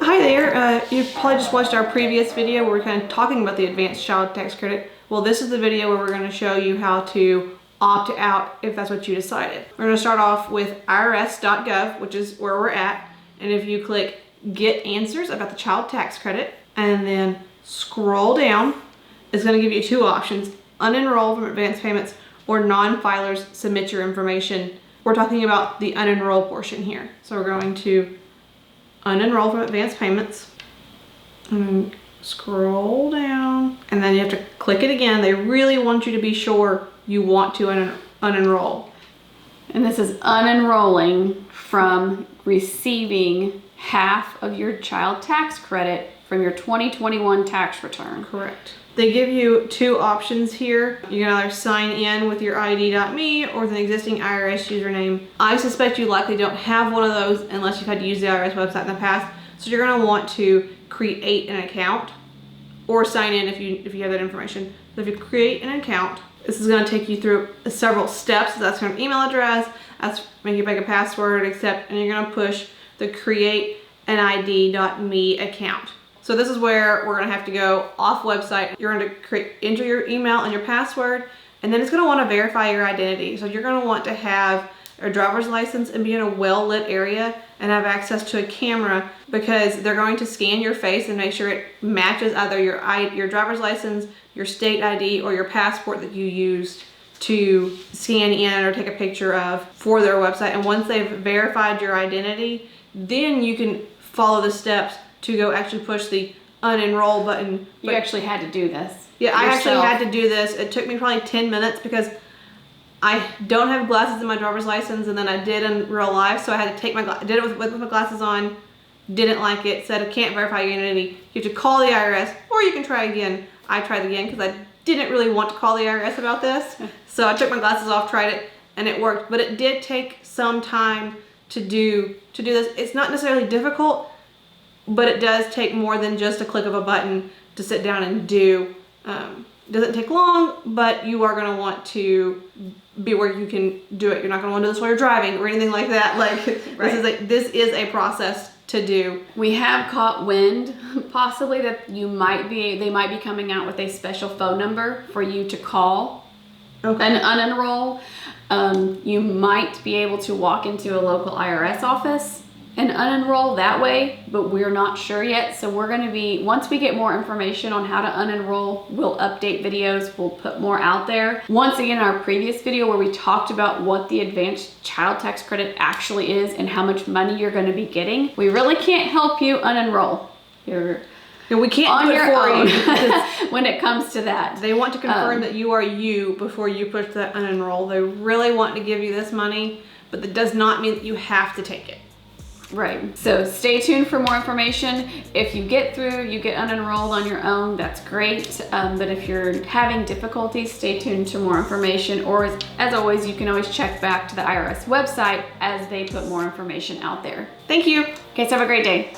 Hi there, you probably just watched our previous video where we're kind of talking about the advanced child tax credit. Well, this is the video where we're going to show you how to opt out if that's what you decided. We're going to start off with irs.gov, which is where we're at. And if you click Get Answers about the child tax credit and then scroll down, it's going to give you two options: unenroll from advanced payments or non-filers submit your information. We're talking about the unenroll portion here. So we're going to unenroll from advanced payments and then scroll down, and then you have to click it again. They really want you to be sure you want to unenroll. And this is unenrolling from receiving half of your child tax credit from your 2021 tax return. Correct. They give you two options here. You can either sign in with your ID.me or with an existing IRS username. I suspect you likely don't have one of those unless you've had to use the IRS website in the past. So you're going to want to create an account or sign in if you have that information. So if you create an account, this is going to take you through several steps. So that's your email address, that's make you make a password, accept, and you're going to push the create an ID.me account. So this is where we're gonna have to go off website. You're going to enter your email and your password, and then it's gonna wanna verify your identity. So you're gonna want to have a driver's license and be in a well-lit area and have access to a camera, because they're going to scan your face and make sure it matches either your driver's license, your state ID, or your passport that you used to scan in or take a picture of for their website. And once they've verified your identity, then you can follow the steps to go actually push the unenroll button. You actually had to do this. Yeah, yourself. I actually had to do this. It took me probably 10 minutes because I don't have glasses in my driver's license, and then I did in real life, so I had to take I did it with my glasses on, didn't like it, said I can't verify your identity. You have to call the IRS, or you can try again. I tried again because I didn't really want to call the IRS about this. So I took my glasses off, tried it, and it worked. But it did take some time to do this. It's not necessarily difficult, but it does take more than just a click of a button to sit down and do. Doesn't take long, but you are gonna want to be where you can do it. You're not gonna want to do this while you're driving or anything like that. Like right. This is a process to do. We have caught wind, possibly, that they might be coming out with a special phone number for you to call and unenroll. You might be able to walk into a local IRS office and unenroll that way, but we're not sure yet. So we're going to be, once we get more information on how to unenroll, we'll update videos, we'll put more out there. Once again, our previous video where we talked about what the advanced child tax credit actually is and how much money you're going to be getting, we really can't help you unenroll. We can't on do it your for own you. when it comes to that. They want to confirm that you are you before you push that unenroll. They really want to give you this money, but that does not mean that you have to take it. Right. So stay tuned for more information. If you get through, you get unenrolled on your own, that's great. But if you're having difficulties, stay tuned to more information. Or as always, you can always check back to the IRS website as they put more information out there. Thank you. Okay, so have a great day.